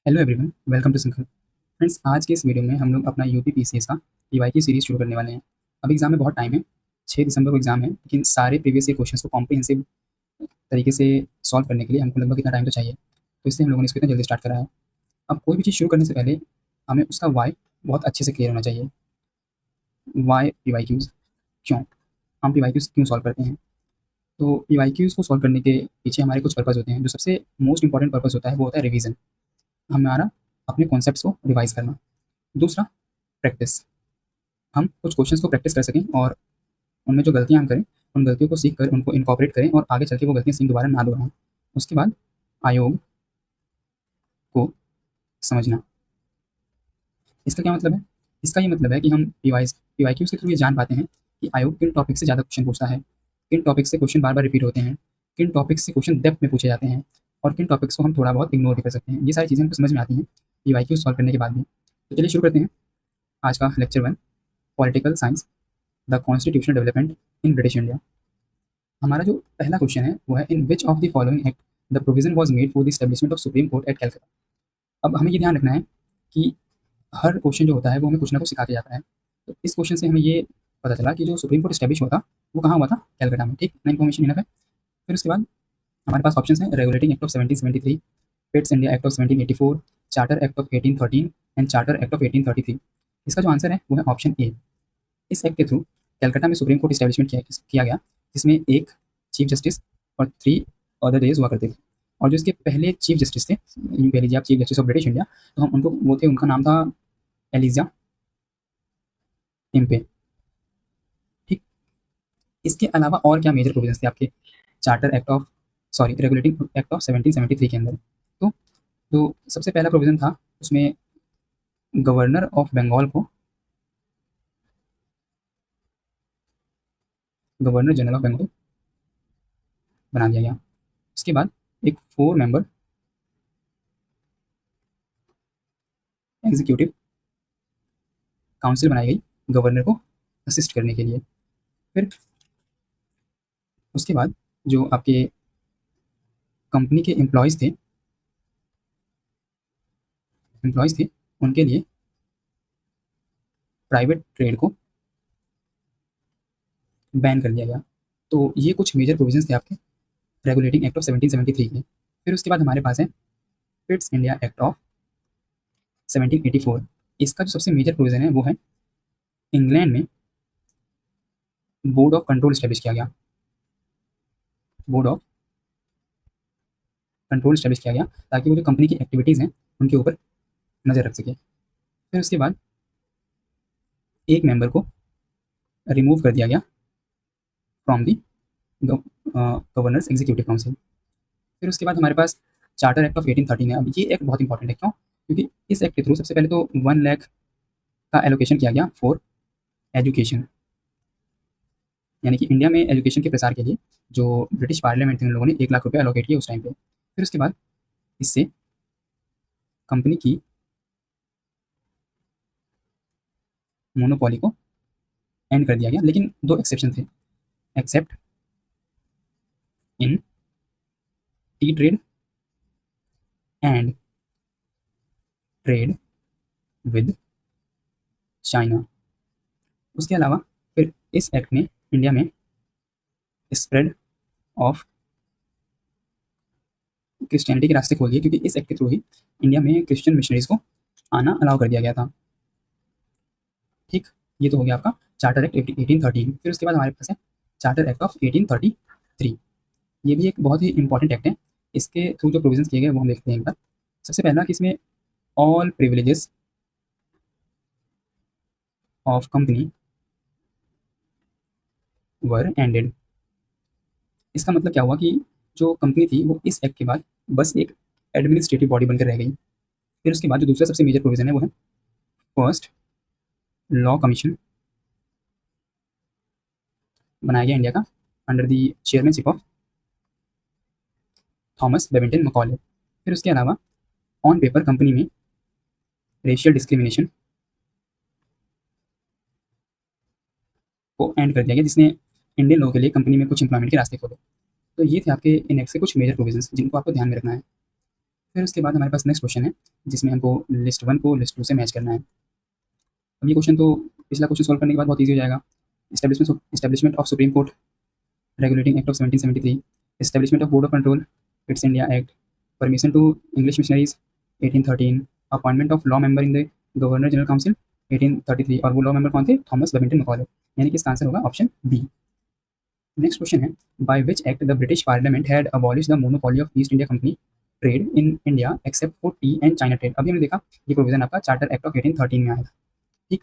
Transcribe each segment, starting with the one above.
Hello everyone, welcome to सिंखल। Friends, आज के इस वीडियो में हम लोग अपना यूपी पीसीएस का पीवाई की सीरीज शुरू करने वाले हैं। अब एग्जाम में बहुत टाइम है, 6 दिसंबर को एग्जाम है, लेकिन सारे प्रीवियस ईयर क्वेश्चंस को कॉम्प्रिहेंसिव तरीके से सॉल्व करने के लिए हमको लगभग इतना टाइम तो चाहिए, तो इसलिए हम लोगों ने इसको इतना जल्दी स्टार्ट करा है। अब कोई भी चीज़ शुरू करने से पहले हमें उसका वाई बहुत अच्छे से क्लियर होना चाहिए। वाई पीवाई क्यूज़, क्यों हम पीवाई क्यूज़ क्यों सॉल्व करते हैं? तो पीवाई क्यूज़ को सॉल्व करने के पीछे हमारे कुछ पर्पज़ होते हैं। जो सबसे मोस्ट इंपॉर्टेंट पर्पज़ होता है वो होता है रिवीजन, हमारा अपने कॉन्सेप्ट्स को रिवाइज करना। दूसरा, प्रैक्टिस, हम कुछ क्वेश्चंस को प्रैक्टिस कर सकें और उनमें जो गलतियाँ हम करें, उन गलतियों को सीख कर उनको इनकॉर्पोरेट करें और आगे चल के वो गलतियाँ सेम दोबारा ना दोहराएँ। उसके बाद आयोग को समझना। इसका क्या मतलब है? इसका ये मतलब है कि हम पीवाईक्यूज़ के थ्रू ये जान पाते हैं कि आयोग किन टॉपिक से ज़्यादा क्वेश्चन पूछता है, किन टॉपिक से क्वेश्चन बार-बार रिपीट होते हैं, किन टॉपिक से क्वेश्चन डेप्थ में पूछे जाते हैं और किन टॉपिक्स को हम थोड़ा बहुत इग्नोर भी कर सकते हैं। ये सारी चीज़ें हमको समझ में आती हैं पीवाईक्यूज़ सॉल्व करने के बाद भी। तो चलिए शुरू करते हैं आज का lecture 1, political science, the constitutional development in British India. हमारा जो पहला क्वेश्चन है वो है, in which of the following act the provision was made for the establishment of Supreme Court at Calcutta. अब हमें ये ध्यान रखना है कि हर क्वेश्चन जो होता है वो हमें कुछ ना कुछ सिखा के जाता है। तो इस क्वेश्चन से हमें ये पता चला कि जो सुप्रीम कोर्ट एस्टेब्लिश हुआ था वो कहाँ हुआ था? कैलकाटा में। ठीक, इतना इन्फॉर्मेशन इनफ है। फिर उसके बाद हमारे पास ऑप्शन है, regulating act of 1773, Pitt's India act of 1784, charter act of 1813 and charter act of 1833। इसका जो आंसर है वो है ऑप्शन ए। इस एक्ट के थ्रू कलकत्ता में सुप्रीम कोर्ट इस्टेब्लिशमेंट किया गया, जिसमें एक चीफ जस्टिस और 3 अदर जजेस हुआ करते थे। और जो इसके पहले चीफ जस्टिस थे, यूँ कह लीजिए आप, chief justice of British India, तो हम उनको वो थे, उनका नाम था एलिजा इम्पे। ठीक, इसके अलावा और क्या मेजर प्रोविजंस थे आपके charter act of, sorry, regulating act of 1773 के अंदर? तो जो सबसे पहला प्रोविजन था उसमें गवर्नर ऑफ बंगाल को गवर्नर जनरल ऑफ बंगाल बना दिया गया। उसके बाद एक 4 मेंबर एग्जीक्यूटिव काउंसिल बनाई गई गवर्नर को असिस्ट करने के लिए। फिर उसके बाद जो आपके कंपनी के एम्प्लॉयज़ थे उनके लिए प्राइवेट ट्रेड को बैन कर दिया गया। तो ये कुछ मेजर प्रोविजंस थे आपके रेगुलेटिंग एक्ट ऑफ 1773 के। फिर उसके बाद हमारे पास है पिट्स इंडिया एक्ट ऑफ 1784। इसका जो सबसे मेजर प्रोविजन है वो है, इंग्लैंड में बोर्ड ऑफ कंट्रोल स्टैब्लिश किया गया। बोर्ड ऑफ कंट्रोल स्टैब्लिश किया गया ताकि वो जो कंपनी की एक्टिविटीज़ हैं उनके ऊपर नज़र रख सके। फिर उसके बाद एक मेंबर को रिमूव कर दिया गया from the governors executive council. फिर उसके बाद हमारे पास चार्टर एक्ट ऑफ 1813 है। अब ये एक्ट बहुत इंपॉर्टेंट है, क्यों? क्योंकि इस एक्ट के थ्रू सबसे पहले तो 1 लाख का एलोकेशन किया गया फॉर एजुकेशन, यानी कि इंडिया में एजुकेशन के प्रसार के लिए जो ब्रिटिश पार्लियामेंट थे उन लोगों ने 1 लाख रुपये एलोकेट किए उस टाइम पे। फिर उसके बाद इससे कंपनी की मोनोपोली को एंड कर दिया गया, लेकिन 2 एक्सेप्शन थे, accept in T trade and trade with China. उसके अलावा फिर इस एक्ट ने इंडिया में स्प्रेड ऑफ क्रिश्चियनिटी के रास्ते खोल दिए, क्योंकि इस एक्ट के थ्रू ही इंडिया में क्रिश्चियन मिशनरीज को आना अलाउ कर दिया गया था। ठीक, ये तो हो गया आपका चार्टर एक्ट 1813। फिर उसके बाद हमारे पास है चार्टर एक्ट ऑफ 1833। ये भी एक बहुत ही इंपॉर्टेंट एक्ट है। इसके थ्रू जो प्रोविजंस किए गए वो हम देखते हैं एक बार। सबसे पहला कि इसमें all privileges of company were ended. इसका मतलब क्या हुआ कि जो कंपनी थी वो इस एक्ट के बाद बस एक एडमिनिस्ट्रेटिव बॉडी बनकर रह गई। फिर उसके बाद जो दूसरा सबसे मेजर प्रोविजन है वो है, फर्स्ट लॉ कमीशन बनाया गया इंडिया का under the chairmanship of Thomas Babington Macaulay. फिर उसके अलावा ऑन पेपर कंपनी में रेशियल डिस्क्रिमिनेशन को एंड कर दिया गया, जिसने इंडियन लोगों के लिए कंपनी में कुछ एम्प्लॉयमेंट के रास्ते खोले। तो ये थे आपके इन एक्ट से कुछ मेजर प्रोविजंस जिनको आपको ध्यान में रखना है। फिर उसके बाद हमारे पास नेक्स्ट क्वेश्चन है, जिसमें हमको लिस्ट 1 को लिस्ट 2 से मैच करना है। अब ये क्वेश्चन तो पिछला क्वेश्चन सॉल्व करने के बाद बहुत ईज़ी हो जाएगा। Establishment of Supreme Court regulating act of 1773, establishment of board of control, Pitt's India act, permission to English missionaries 1813, appointment of law member in the governor general council 1833, और वो law member कौन थे? Thomas Babington Macaulay. यानी कि इसका answer होगा option B. Next question है, by which act the British parliament had abolish the monopoly of East India company trade in India except for T and China trade. अभी हमने देखा ये provision आपका चार्टर एक्ट ऑफ 1813 में आया था। ठीक,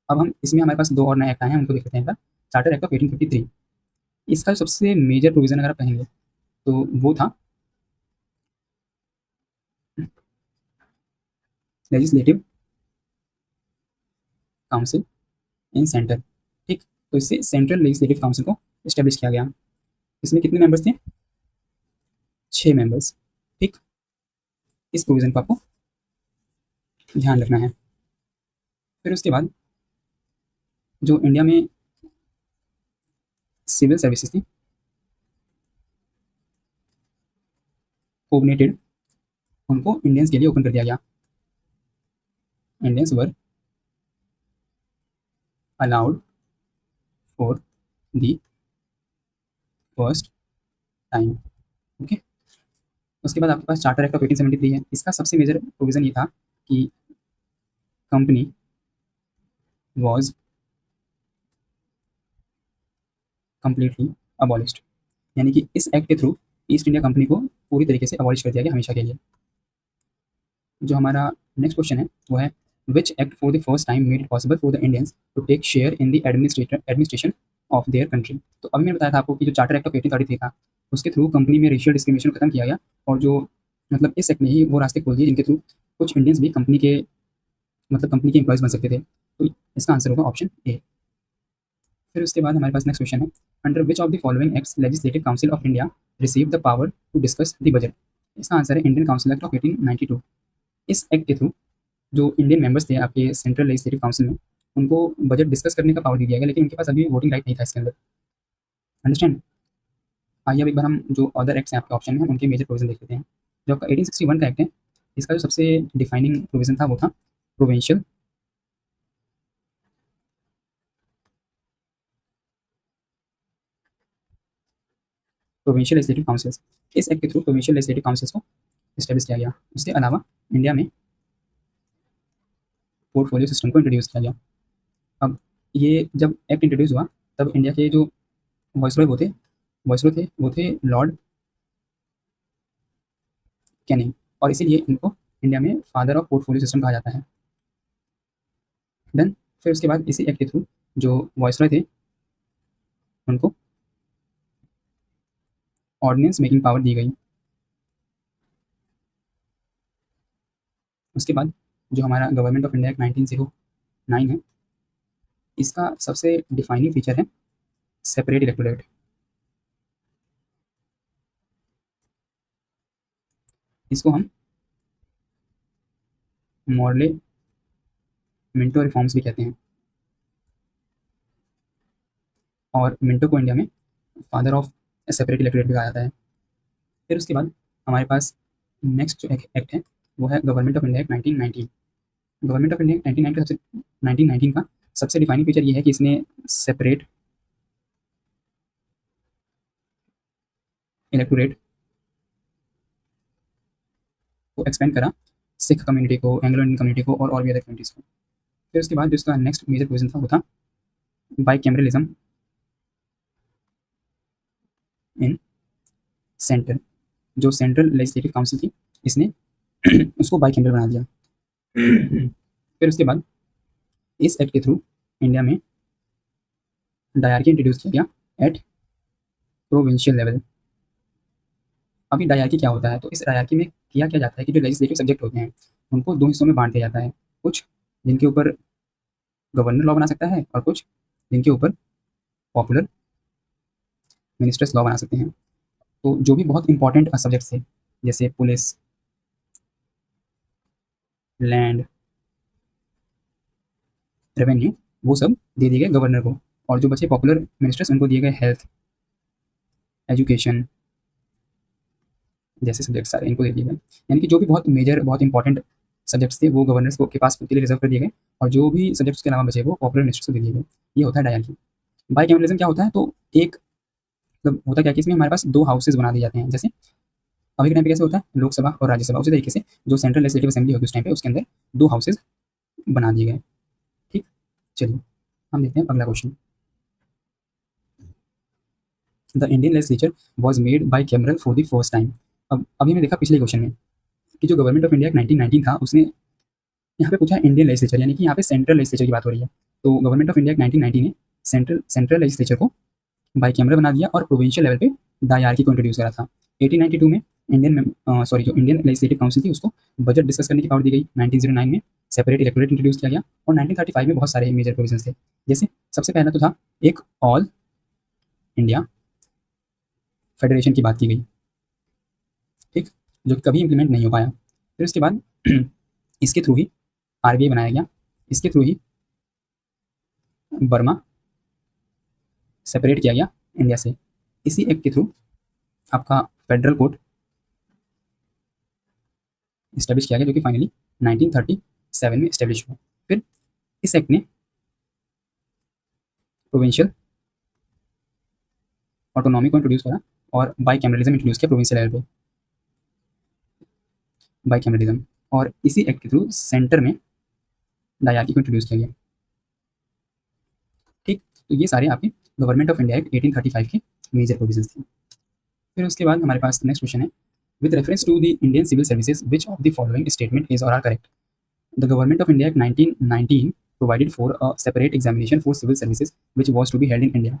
अब हम इसमें हमारे पास दो और नए एक्ट आए हैं, उनको देख लेते हैं। चार्टर एक्ट ऑफ 1853, इसका सबसे मेजर प्रोविजन अगर आप कहेंगे तो वो था लेजिस्लेटिव काउंसिल इन सेंटर। ठीक, तो इससे सेंट्रल लेजिस्लेटिव काउंसिल को इस्टेब्लिश किया गया। इसमें कितने मेंबर्स थे? 6 मेंबर्स। ठीक, इस प्रोविजन को आपको ध्यान रखना है। फिर उसके बाद जो इंडिया में सिविल सर्विसेज थी कोऑर्डिनेटेड, उनको इंडियंस के लिए ओपन कर दिया गया। Indians were allowed for the first time. Okay, उसके बाद आपके पास चार्टर एक्ट ऑफ 1873 है। इसका सबसे मेजर प्रोविजन ये था कि कंपनी वॉज कम्प्लीटली अबॉलिश्ड, यानी कि इस एक्ट के थ्रू ईस्ट इंडिया कंपनी को पूरी तरीके से अबॉलिश कर दिया गया हमेशा के लिए। जो हमारा नेक्स्ट क्वेश्चन है वो है, which act for the first time made it possible for the Indians to take share in the administration of their country. तो अभी मैंने बताया था आपको कि जो चार्टर एक्ट ऑफ 1833 था, उसके थ्रू कंपनी में रेशियल डिस्क्रिमिनेशन खत्म किया गया, और जो मतलब इस एक्ट ने ही वो रास्ते खोल दिए जिनके थ्रू कुछ इंडियंस भी कंपनी के कंपनी के एम्प्लॉयज़ बन सकते थे। तो इसका आंसर होगा ऑप्शन ए। फिर उसके बाद हमारे पास नेक्स्ट क्वेश्चन है, under which of the following acts legislative council of India receive the power to discuss the budget. इसका आंसर है इंडियन काउंसिल एक्ट ऑफ 1892। इस एक्ट के थ्रू जो इंडियन मेंबर्स थे आपके सेंट्रल लेजिस्लेटिव काउंसिल में, उनको बजट डिस्कस करने का पावर दे दिया गया, लेकिन उनके पास अभी वोटिंग राइट नहीं था इसके अंदर। अंडरस्टैंड? आइए अब एक बार हम जो अदर एक्ट्स हैं आपके ऑप्शन में, उनके मेजर प्रोविजन देख लेते हैं। जो आपका 1861 का एक्ट है, इसका जो सबसे डिफाइनिंग प्रोविजन था वो था प्रोविंशियल प्रोविंशियल लेजिस्लेटिव काउंसिल्स। इस एक्ट के थ्रू प्रोविंशियल लेजिस्लेटिव काउंसिल्स को इस्टेब्लिश किया गया। उसके अलावा इंडिया में पोर्टफोलियो सिस्टम को इंट्रोड्यूस किया गया। अब ये जब एक्ट इंट्रोड्यूस हुआ, तब इंडिया के जो वॉइसरॉय थे वो थे लॉर्ड कैनिंग, और इसीलिए इनको इंडिया में फादर ऑफ पोर्टफोलियो सिस्टम कहा जाता है। डन। फिर उसके बाद इसी एक्ट के थ्रू जो वॉइसरॉय थे उनको ऑर्डिनेंस मेकिंग पावर दी गई। उसके बाद जो हमारा गवर्नमेंट ऑफ इंडिया एक्ट 1909 है, इसका सबसे डिफाइनिंग फीचर है सेपरेट इलेक्टोरेट। इसको हम मॉर्ले मिंटो रिफॉर्म्स भी कहते हैं, और मिंटो को इंडिया में फादर ऑफ सेपरेट इलेक्टोरेट भी कहा जाता है। फिर उसके बाद हमारे पास नेक्स्ट जो एक्ट है वो है government of India Act 1919। Government of India Act 1919 का सबसे डिफाइनिंग फीचर ये है कि इसने सेपरेट इलेक्टोरेट को एक्सपेंड करा, सिख कम्युनिटी को, एंग्लो इंडियन कम्युनिटी को, और भी अदर कम्युनिटीज़ को। फिर उसके बाद जो इसका नेक्स्ट मेजर प्रोविजन था वो था बाइकैमरलिज्म इन सेंटर। जो सेंट्रल लेजिस्लेटिव काउंसिल थी, इसने उसको बाइकैमरल बना दिया। फिर उसके बाद इस एक्ट के थ्रू इंडिया में डायरकी इंट्रोड्यूस किया गया एट प्रोविंशियल लेवल। अभी डायरकी क्या होता है? तो इस डायरकी में किया क्या जाता है कि जो लेजिस्लेटिव सब्जेक्ट होते हैं उनको दो हिस्सों में बांट दिया जाता है। कुछ जिनके ऊपर गवर्नर लॉ बना सकता है, और कुछ जिनके ऊपर पॉपुलर मिनिस्टर्स लॉ बना सकते हैं। तो जो भी बहुत इंपॉर्टेंट सब्जेक्ट्स थे, जैसे पुलिस, लैंड, रेवेन्यू, वो सब दे दिए गए गवर्नर को, और जो बचे पॉपुलर मिनिस्टर्स उनको दिए गए हेल्थ, एजुकेशन, जैसे सब्जेक्ट सारे इनको दे दिए गए, यानी कि जो भी बहुत मेजर बहुत इंपॉर्टेंट सब्जेक्ट्स थे वो गवर्नर्स को के पास खुद के लिए रिजर्व कर दिए गए, और जो भी सब्जेक्ट्स के अलावा बचे वो पॉपुलर मिनिस्टर्स को दे दिए गए। ये होता है डायarchy। बाइकैमरलिज्म क्या होता है, तो एक मतलब होता क्या है कि इसमें हमारे पास दो हाउसेज बना दिए जाते हैं। जैसे अभी के टाइम पे कैसे होता है लोकसभा और राज्यसभा, उसी तरीके से जो सेंट्रल लेजिस्लेटिव असेंबली होती है उस टाइम पे उसके अंदर दो हाउसेज बना दिए गए। ठीक, चलिए हम देखते हैं अगला question. The Indian legislature was made by cameral for the first time. अब अभी हमने देखा पिछले क्वेश्चन में कि जो गवर्नमेंट ऑफ इंडिया 1919 था उसने यहाँ पे पूछा इंडियन लेजिस्लेचर, यानी कि यहाँ पे सेंट्रल लेजिस्लेचर की बात हो रही है। तो गवर्नमेंट ऑफ इंडिया 1919 ने सेंट्रल लेजिस्लेचर को बाई कैमरा बना दिया और प्रोविंशियल लेवल पे डायarchy को इंट्रोड्यूस करा था। 1892 में जो इंडियन लेजिस्लेटिव काउंसिल थी उसको बजट डिस्कस करने की पावर दी गई। 1909 में सेपरेट इलेक्टोरेट इंट्रोड्यूस किया गया और 1935 में बहुत सारे मेजर प्रोविजंस थे। जैसे सबसे पहला तो था एक ऑल इंडिया फेडरेशन की बात की गई, ठीक, जो कभी इंप्लीमेंट नहीं हो पाया। फिर उसके बाद इसके थ्रू ही आरबीआई बनाया गया, इसके थ्रू ही बर्मा सेपरेट किया गया इंडिया से। इसी एक्ट के थ्रू आपका फेडरल कोर्ट इस्टेब्लिश किया गया जो कि फाइनली 1937 में इस्टेब्लिश हुआ। फिर इस एक्ट ने प्रोविंशियल ऑटोनॉमी को इंट्रोड्यूस करा और बाइकैमरलिज्म इंट्रोड्यूस किया प्रोविंशियल लेवल पे, बाइकैमरलिज्म, और इसी एक्ट के थ्रू सेंटर में डायarchy को इंट्रोड्यूस किया गया। ठीक, तो ये सारे आपके गवर्नमेंट ऑफ इंडिया एक्ट 1835 के मेजर प्रोविजंस थे। फिर उसके बाद हमारे पास नेक्स्ट क्वेश्चन है, with reference to the Indian civil services which of the following statement is or are correct. The government of India Act 1919 provided for a separate examination for civil services which was to be held in India.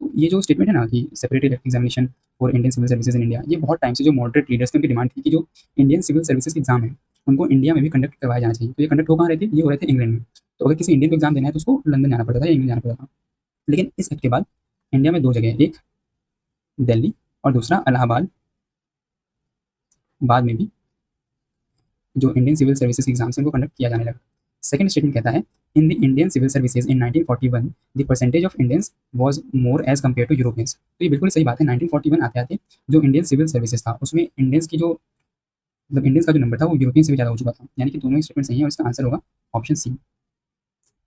तो ये जो statement है ना कि separate examination for Indian civil services in India, ये बहुत time से जो मॉडरेट लीडर्स की उनकी डिमांड थी कि जो इंडियन सिविल सर्विसेज के एग्जाम है उनको इंडिया में भी कंडक्ट करवाया जाना चाहिए। तो ये कंडक्ट हो कहाँ रहे थे, ये हो रहे थे इंग्लैंड में। तो अगर किसी इंडियन को एग्जाम देना है तो उसको लंदन जाना पड़ता था या इंग्लैंड जाना पड़ता था। लेकिन इस एक्ट के बाद इंडिया में दो जगह, एक दिल्ली और दूसरा इलाहाबाद, बाद में भी जो इंडियन सिविल सर्विसेज एग्जाम्स हैं उनको कंडक्ट किया जाने लगा। सेकंड स्टेटमेंट कहता है, in the Indian civil services in 1941 the percentage of Indians was more as compare to Europeans. तो ये बिल्कुल सही बात है। 1941 आते आते जो इंडियन सिविल सर्विसेज था उसमें इंडियंस की जो मतलब इंडियंस का जो नंबर था वो यूरोपियन से भी ज़्यादा हो चुका था, यानी कि दोनों स्टेटमेंट सही है और इसका आंसर होगा ऑप्शन सी।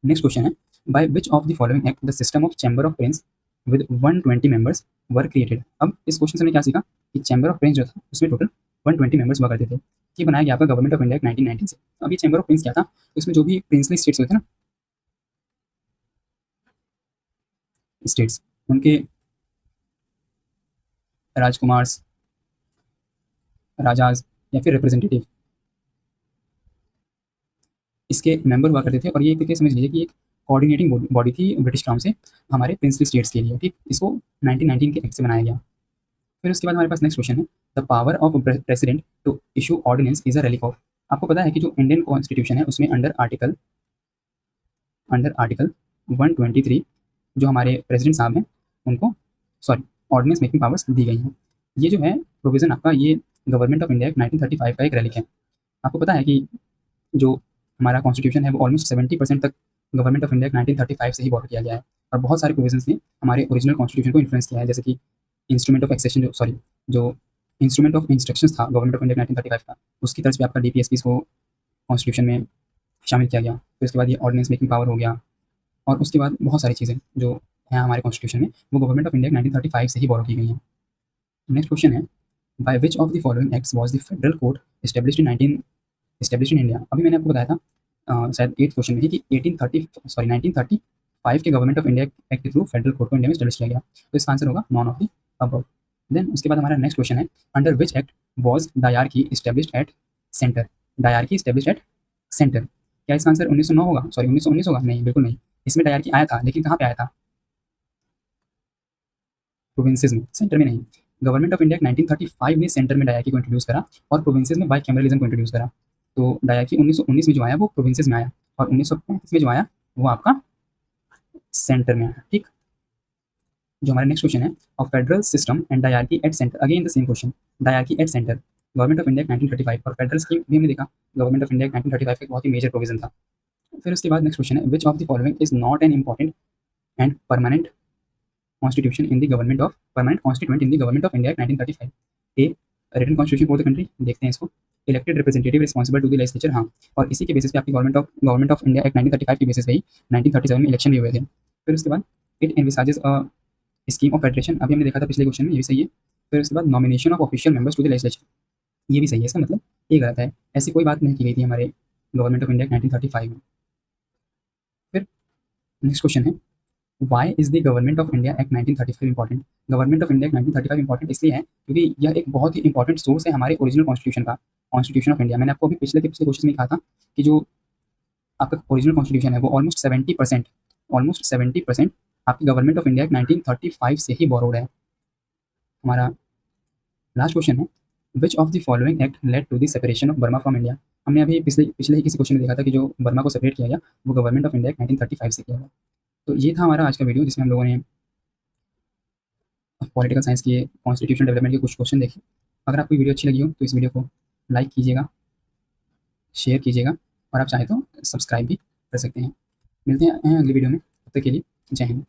नेक्स्ट क्वेश्चन है, by which of the following act the system of chamber of Prince with 120 members were created. अब इस क्वेश्चन से हमने क्या सीखा कि चैम्बर ऑफ प्रिंस जो था उसमें टोटल 120 मेंबर्स हुआ करते थे। ये बनाया गया आपका गवर्नमेंट ऑफ इंडिया 1919 से। अब ये चैम्बर ऑफ प्रिंस क्या था, तो इसमें जो भी प्रिंसली स्टेट्स होते थे ना, स्टेट्स, उनके राजकुमार्स, राजाज या फिर रिप्रेजेंटेटिव इसके मेंबर हुआ करते थे। और ये एक तरीके से समझ लीजिए कि एक कोऑर्डिनेटिंग बॉडी थी ब्रिटिश क्राउन से हमारे प्रिंसली स्टेट्स के लिए। ठीक, इसको 1919 के एक्ट से बनाया गया। फिर उसके बाद हमारे पास नेक्स्ट क्वेश्चन है, the power of president to issue ordinance is a relic of. आपको पता है कि जो इंडियन कॉन्स्टिट्यूशन है उसमें अंडर आर्टिकल 123 जो हमारे प्रेसिडेंट साहब हैं उनको ऑर्डिनेंस मेकिंग पावर्स दी गई हैं। ये जो है प्रोविजन आपका, ये गवर्नमेंट ऑफ इंडिया 1935 का एक रेलिक है। आपको पता है कि जो हमारा कॉन्स्टिट्यूशन है वो ऑलमोस्ट 70% तक गवर्नमेंट ऑफ इंडिया 1935 से ही बॉर्डर किया गया है, और बहुत सारे प्रोविजंस ने हमारे ओरिजिनल कॉन्स्टिट्यूशन को इन्फ्लुएंस किया है। जैसे कि इंस्ट्रूमेंट ऑफ एक्सेशन जो इंस्ट्रूमेंट ऑफ इंस्ट्रक्शंस था गवर्नमेंट ऑफ इंडिया 1935 का, उसकी तर्ज पे आपका डीपीएसपीस को कॉन्स्टिट्यूशन में शामिल किया गया। फिर उसके बाद ये ऑर्डिनेंस मेकिंग पावर हो गया, और उसके बाद बहुत सारी चीज़ें जो हैं हमारे कॉन्स्टिट्यूशन में वो गवर्नमेंट ऑफ इंडिया 1935 से ही बॉर्डर की गई हैं। नेक्स्ट क्वेश्चन है, by which of the following acts was the federal court established in India. अभी मैंने आपको बताया था शायद 8th क्वेश्चन में ही कि 1935 के गवर्नमेंट ऑफ इंडिया एक्ट के थ्रू फेडरल कोर्ट को इंडिया में एस्टेब्लिश किया गया। तो इसका आंसर होगा none of the above. Then उसके बाद हमारा नेक्स्ट क्वेश्चन है, under which act was dyarchy established at centre. Dyarchy established at centre, क्या इसका आंसर 1909 होगा, 1919 होगा? नहीं, बिल्कुल नहीं। इसमें डायarchy आया था, लेकिन कहाँ पे आया था? प्रोविंसेस में, सेंटर में नहीं। गवर्नमेंट ऑफ इंडिया 1935 ने सेंटर में डायarchy को इंट्रोड्यूस करा और प्रोविंसेस में बाइकैमरलिज्म को इंट्रोड्यूस करा। तो डायarchy 1919 में जो आया वो प्रोविंसेस में आया, और 1935 में जो आया वो आपका सेंटर में आया। ठीक, जो हमारा नेक्स्ट क्वेश्चन है, of federal system and dyarchy at centre, again the same question, dyarchy at centre, Government of India 1935 और फेडरल स्कीम भी हमने देखा गवर्नमेंट ऑफ इंडिया 1935 का बहुत ही मेजर प्रोविजन था। फिर उसके बाद नेक्स्ट क्वेश्चन है, which of the following is not an important and permanent constituent in the government of India 1935? A, written constitution for the country, देखते हैं इसको। Elected representative responsible to the legislature, हाँ, और इसी के बेसिस पे आपकी गवर्नमेंट ऑफ इंडिया एक्ट 1935 के बेसिस पे ही 1937 में इलेक्शन भी हुए थे। फिर उसके बाद it envisages a scheme of federation, अभी हमने देखा था पिछले क्वेश्चन में, ये भी सही है। फिर उसके बाद nomination of official members to the legislature, ये भी सही है, इसका मतलब ये गलत है, ऐसी कोई बात नहीं की गई थी हमारे गवर्नमेंट ऑफ इंडिया 1935 में। फिर नेक्स्ट क्वेश्चन है, why is the government of India act 1935 important? Government of India act 1935 important इसलिए है क्योंकि यह एक बहुत ही इंपॉर्टेंट सोर्स है हमारे ओरिजिनल कॉन्स्टिट्यूशन का, कॉन्स्टिट्यूशन ऑफ इंडिया। मैंने आपको अभी पिछले के पिछले क्वेश्चन में कहा था कि जो आपका ओरिजिनल कॉन्स्टिट्यूशन है वो ऑलमोस्ट 70% आपकी गवर्नमेंट ऑफ इंडिया एक्ट 1935 से ही बोरोड है। हमारा लास्ट क्वेश्चन है, which of the following act led to the separation of Burma from India? हमने अभी पिछले पिछले ही किसी क्वेश्चन में देखा था कि जो बर्मा को सेपरेट किया गया वो गवर्नमेंट ऑफ इंडिया एक्ट 1935 से किया गया। तो ये था हमारा आज का वीडियो जिसमें हम लोगों ने पॉलिटिकल साइंस के कॉन्स्टिट्यूशन डेवलपमेंट के कुछ क्वेश्चन देखे। अगर आपको वीडियो अच्छी लगी हो तो इस वीडियो को लाइक कीजिएगा, शेयर कीजिएगा, और आप चाहें तो सब्सक्राइब भी कर सकते हैं। मिलते हैं अगली वीडियो में, तब तक के लिए जय हिंद।